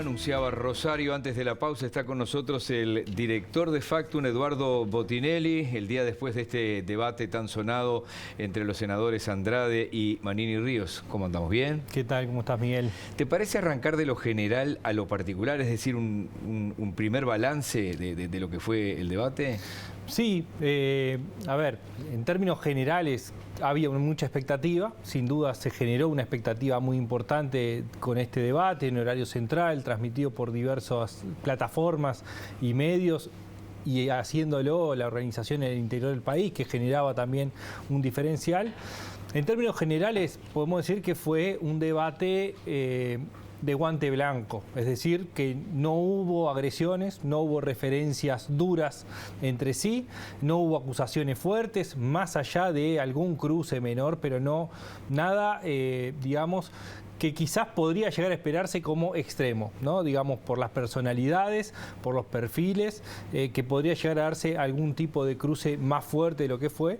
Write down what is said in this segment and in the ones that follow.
anunciaba Rosario antes de la pausa, está con nosotros el director de Factum, Eduardo Botinelli, el día después de este debate tan sonado entre los senadores Andrade y Manini Ríos. ¿Cómo andamos? ¿Bien? ¿Qué tal? ¿Cómo estás, Miguel? ¿Te parece arrancar de lo general a lo particular, es decir, un primer balance de lo que fue el debate? Sí, a ver, en términos generales había mucha expectativa, sin duda se generó una expectativa muy importante con este debate en horario central, transmitido por diversas plataformas y medios, y haciéndolo la organización en el interior del país, que generaba también un diferencial. En términos generales podemos decir que fue un debate de guante blanco, es decir, que no hubo agresiones, no hubo referencias duras entre sí, no hubo acusaciones fuertes, más allá de algún cruce menor, pero no nada, digamos, que quizás podría llegar a esperarse como extremo, ¿no? Digamos, por las personalidades, por los perfiles, que podría llegar a darse algún tipo de cruce más fuerte de lo que fue.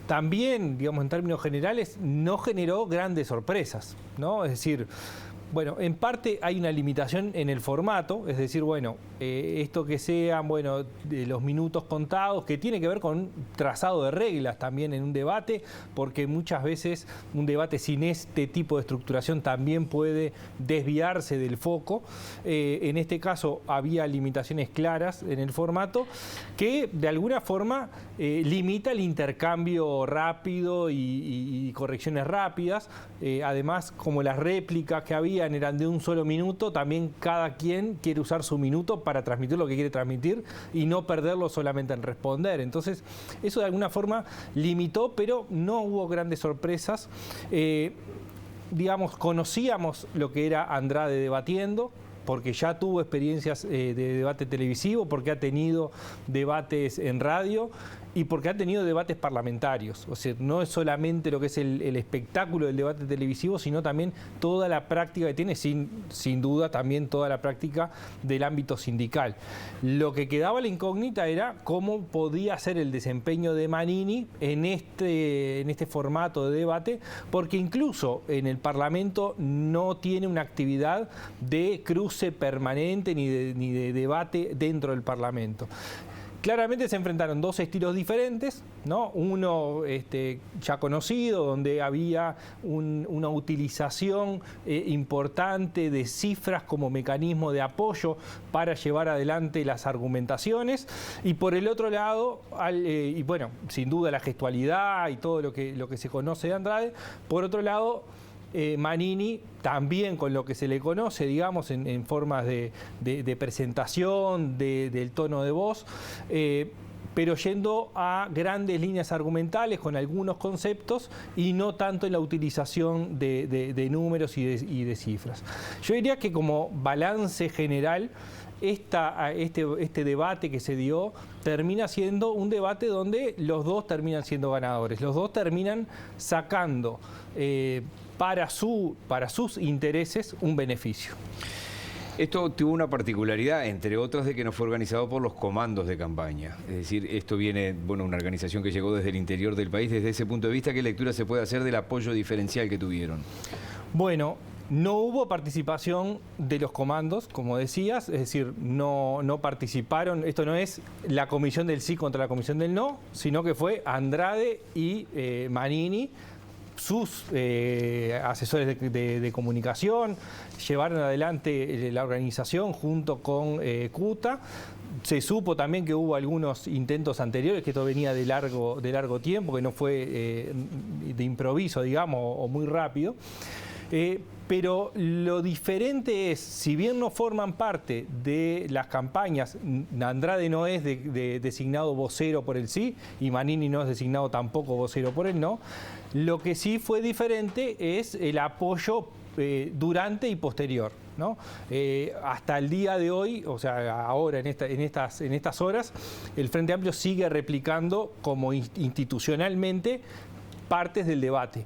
También, digamos, en términos generales, no generó grandes sorpresas, ¿no? Es decir, bueno, en parte hay una limitación en el formato, es decir, bueno, esto que sean, bueno, de los minutos contados, que tiene que ver con un trazado de reglas también en un debate, porque muchas veces un debate sin este tipo de estructuración también puede desviarse del foco. En este caso había limitaciones claras en el formato que de alguna forma limita el intercambio rápido y correcciones rápidas. Además, como las réplicas que había eran de un solo minuto, también cada quien quiere usar su minuto para transmitir lo que quiere transmitir y no perderlo solamente en responder. Entonces, eso de alguna forma limitó, pero no hubo grandes sorpresas. Digamos, conocíamos lo que era Andrade debatiendo, porque ya tuvo experiencias de debate televisivo, porque ha tenido debates en radio y porque ha tenido debates parlamentarios. O sea, no es solamente lo que es el espectáculo del debate televisivo, sino también toda la práctica que tiene, sin duda también toda la práctica del ámbito sindical. Lo que quedaba la incógnita era cómo podía ser el desempeño de Manini en este formato de debate, porque incluso en el Parlamento no tiene una actividad de cruce permanente ni de debate dentro del Parlamento. Claramente se enfrentaron dos estilos diferentes, ¿no? Uno ya conocido, donde había una utilización importante de cifras como mecanismo de apoyo para llevar adelante las argumentaciones, y por el otro lado, y bueno, sin duda la gestualidad y todo lo que se conoce de Andrade, por otro lado, Manini también con lo que se le conoce, digamos, en formas de presentación, del tono de voz, pero yendo a grandes líneas argumentales con algunos conceptos y no tanto en la utilización de números y de cifras. Yo diría que como balance general, este debate que se dio termina siendo un debate donde los dos terminan siendo ganadores, los dos terminan sacando para sus intereses un beneficio. Esto tuvo una particularidad, entre otras, de que no fue organizado por los comandos de campaña. Es decir, esto viene, bueno, una organización que llegó desde el interior del país. Desde ese punto de vista, ¿qué lectura se puede hacer del apoyo diferencial que tuvieron? Bueno, no hubo participación de los comandos, como decías, es decir, no participaron. Esto no es la comisión del sí contra la comisión del no, sino que fue Andrade y Manini, sus asesores de comunicación, llevaron adelante la organización junto con CUTA. Se supo también que hubo algunos intentos anteriores, que esto venía de largo tiempo, que no fue de improviso, digamos, o muy rápido. Pero lo diferente es, si bien no forman parte de las campañas, Andrade no es designado vocero por el sí y Manini no es designado tampoco vocero por el no, lo que sí fue diferente es el apoyo durante y posterior, ¿no? Hasta el día de hoy, o sea, ahora en estas horas, el Frente Amplio sigue replicando como institucionalmente partes del debate.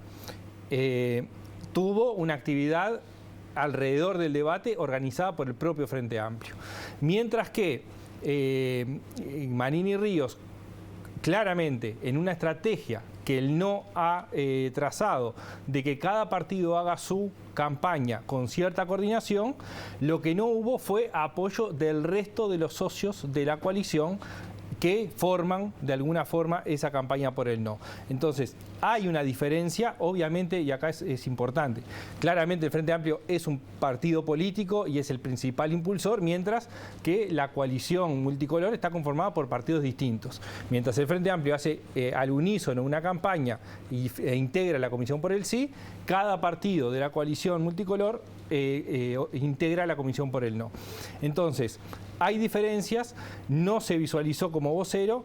Tuvo una actividad alrededor del debate organizada por el propio Frente Amplio. Mientras que Manini Ríos, claramente, en una estrategia que el no ha trazado de que cada partido haga su campaña con cierta coordinación, lo que no hubo fue apoyo del resto de los socios de la coalición que forman de alguna forma esa campaña por el no. Entonces, hay una diferencia, obviamente, y acá es importante. Claramente el Frente Amplio es un partido político y es el principal impulsor, mientras que la coalición multicolor está conformada por partidos distintos. Mientras el Frente Amplio hace al unísono una campaña e integra la Comisión por el Sí, cada partido de la coalición multicolor integra la Comisión por el No. Entonces, hay diferencias, no se visualizó como vocero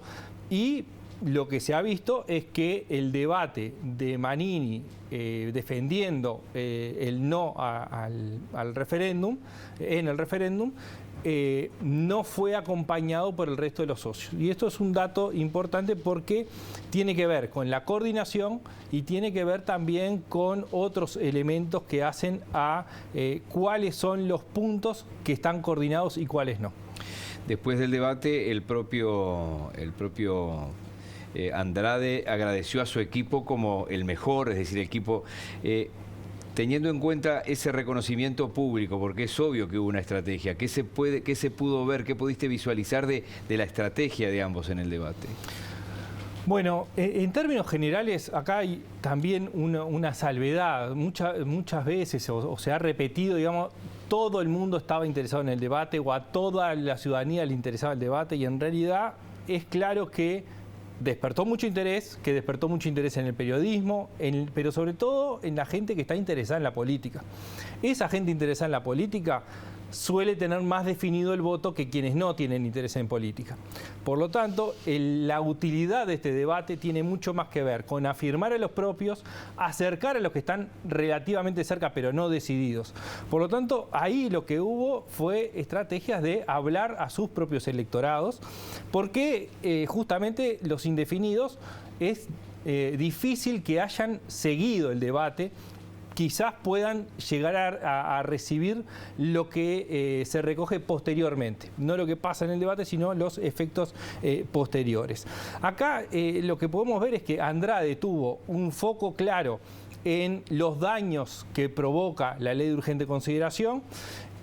y lo que se ha visto es que el debate de Manini defendiendo el no al referéndum, en el referéndum, no fue acompañado por el resto de los socios. Y esto es un dato importante porque tiene que ver con la coordinación y tiene que ver también con otros elementos que hacen a cuáles son los puntos que están coordinados y cuáles no. Después del debate, el propio Andrade agradeció a su equipo como el mejor, es decir, el equipo... teniendo en cuenta ese reconocimiento público, porque es obvio que hubo una estrategia, ¿qué se pudo ver, qué pudiste visualizar de la estrategia de ambos en el debate? Bueno, en términos generales, acá hay también una salvedad. Muchas veces, o se ha repetido, digamos, todo el mundo estaba interesado en el debate o a toda la ciudadanía le interesaba el debate y en realidad es claro que despertó mucho interés en el periodismo, pero sobre todo en la gente que está interesada en la política. Esa gente interesada en la política suele tener más definido el voto que quienes no tienen interés en política. Por lo tanto, la utilidad de este debate tiene mucho más que ver con afirmar a los propios, acercar a los que están relativamente cerca pero no decididos. Por lo tanto, ahí lo que hubo fue estrategias de hablar a sus propios electorados, porque justamente los indefinidos es difícil que hayan seguido el debate, quizás puedan llegar a recibir lo que se recoge posteriormente. No lo que pasa en el debate, sino los efectos posteriores. Acá lo que podemos ver es que Andrade tuvo un foco claro en los daños que provoca la ley de urgente consideración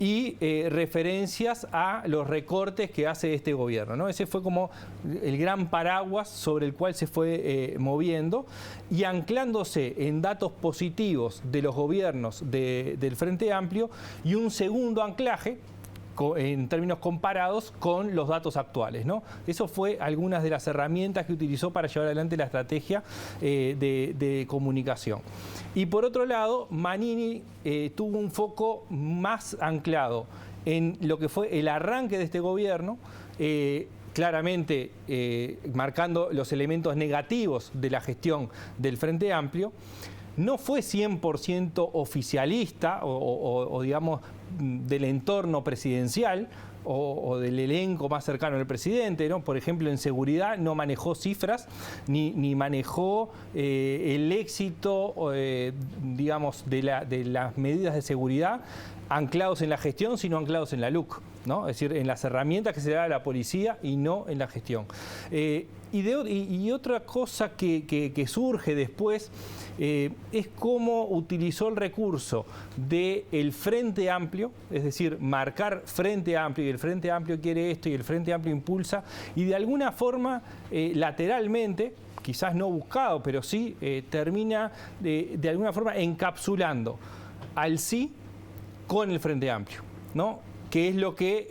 y referencias a los recortes que hace este gobierno, ¿no? Ese fue como el gran paraguas sobre el cual se fue moviendo y anclándose en datos positivos de los gobiernos del Frente Amplio y un segundo anclaje en términos comparados con los datos actuales, ¿no? Eso fue algunas de las herramientas que utilizó para llevar adelante la estrategia de comunicación. Y por otro lado, Manini tuvo un foco más anclado en lo que fue el arranque de este gobierno, claramente marcando los elementos negativos de la gestión del Frente Amplio. No fue 100% oficialista o digamos, del entorno presidencial o del elenco más cercano al presidente, ¿no? Por ejemplo, en seguridad no manejó cifras ni manejó el éxito, digamos, de las medidas de seguridad anclados en la gestión, sino anclados en la LUC, ¿no? Es decir, en las herramientas que se da a la policía y no en la gestión. Y otra cosa que surge después es cómo utilizó el recurso del Frente Amplio, es decir, marcar Frente Amplio, y el Frente Amplio quiere esto y el Frente Amplio impulsa, y de alguna forma lateralmente, quizás no buscado, pero sí termina de alguna forma encapsulando al sí con el Frente Amplio, ¿no? Que es lo que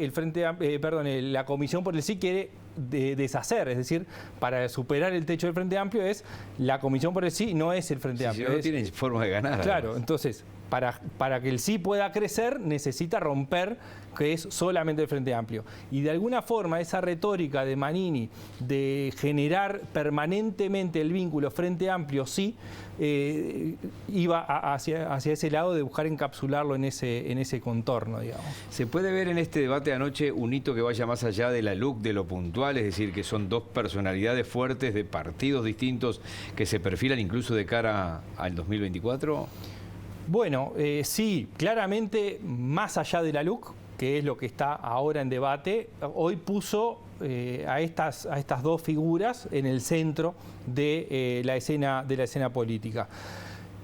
la Comisión por el Sí quiere deshacer, es decir, para superar el techo del Frente Amplio es la Comisión por el Sí, no es el Frente Amplio. Si no tienen forma de ganar. Claro, además. Entonces, para que el sí pueda crecer, necesita romper que es solamente el Frente Amplio. Y de alguna forma esa retórica de Manini de generar permanentemente el vínculo Frente Amplio sí, iba hacia ese lado de buscar encapsularlo en ese contorno, digamos. ¿Se puede ver en este debate anoche un hito que vaya más allá de la LUC, de lo puntual, es decir, que son dos personalidades fuertes de partidos distintos que se perfilan incluso de cara al 2024? Bueno, sí, claramente más allá de la LUC, que es lo que está ahora en debate, hoy puso a estas dos figuras en el centro de la escena política.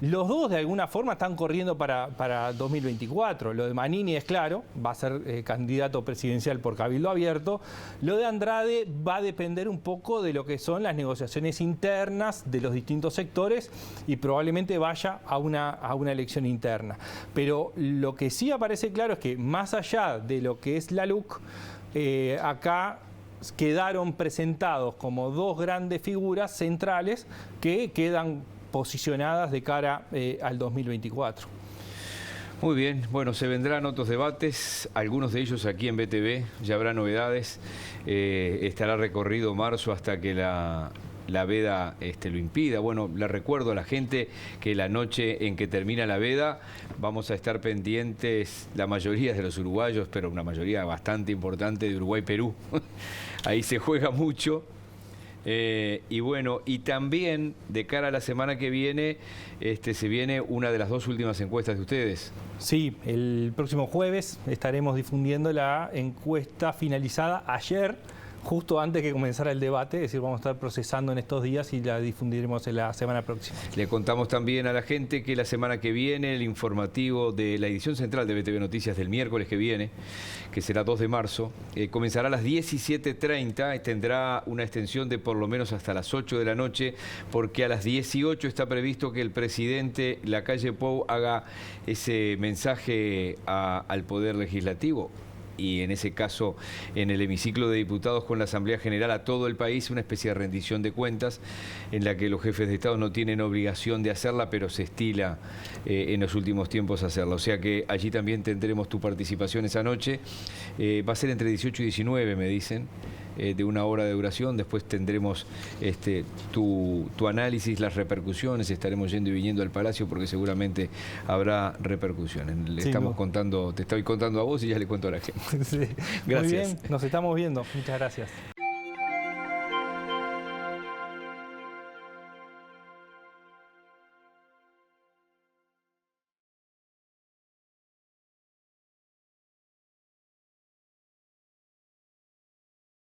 Los dos de alguna forma están corriendo para 2024. Lo de Manini es claro, va a ser candidato presidencial por Cabildo Abierto. Lo de Andrade va a depender un poco de lo que son las negociaciones internas de los distintos sectores y probablemente vaya a una elección interna. Pero lo que sí aparece claro es que más allá de lo que es la LUC, acá quedaron presentados como dos grandes figuras centrales que quedan posicionadas de cara al 2024. Muy bien, bueno, se vendrán otros debates, algunos de ellos aquí en BTV, ya habrá novedades, estará recorrido marzo hasta que la veda lo impida. Bueno, le recuerdo a la gente que la noche en que termina la veda vamos a estar pendientes, la mayoría de los uruguayos, pero una mayoría bastante importante de Uruguay-Perú. Ahí se juega mucho. Y bueno, y también de cara a la semana que viene, se viene una de las dos últimas encuestas de ustedes. Sí, el próximo jueves estaremos difundiendo la encuesta finalizada ayer, justo antes que comenzara el debate, es decir, vamos a estar procesando en estos días y la difundiremos en la semana próxima. Le contamos también a la gente que la semana que viene el informativo de la edición central de BTV Noticias del miércoles que viene, que será 2 de marzo, comenzará a las 17:30, tendrá una extensión de por lo menos hasta las 8 de la noche, porque a las 18 está previsto que el presidente Lacalle Pou haga ese mensaje al Poder Legislativo. Y en ese caso, en el hemiciclo de diputados con la Asamblea General a todo el país, una especie de rendición de cuentas en la que los jefes de Estado no tienen obligación de hacerla, pero se estila en los últimos tiempos hacerla. O sea que allí también tendremos tu participación esa noche. Va a ser entre 18 y 19, me dicen, de 1 hora de duración. Después tendremos tu análisis, las repercusiones. Estaremos yendo y viniendo al Palacio porque seguramente habrá repercusiones. Te estoy contando a vos y ya le cuento a la gente. Sí. Gracias. Muy bien, nos estamos viendo. Muchas gracias.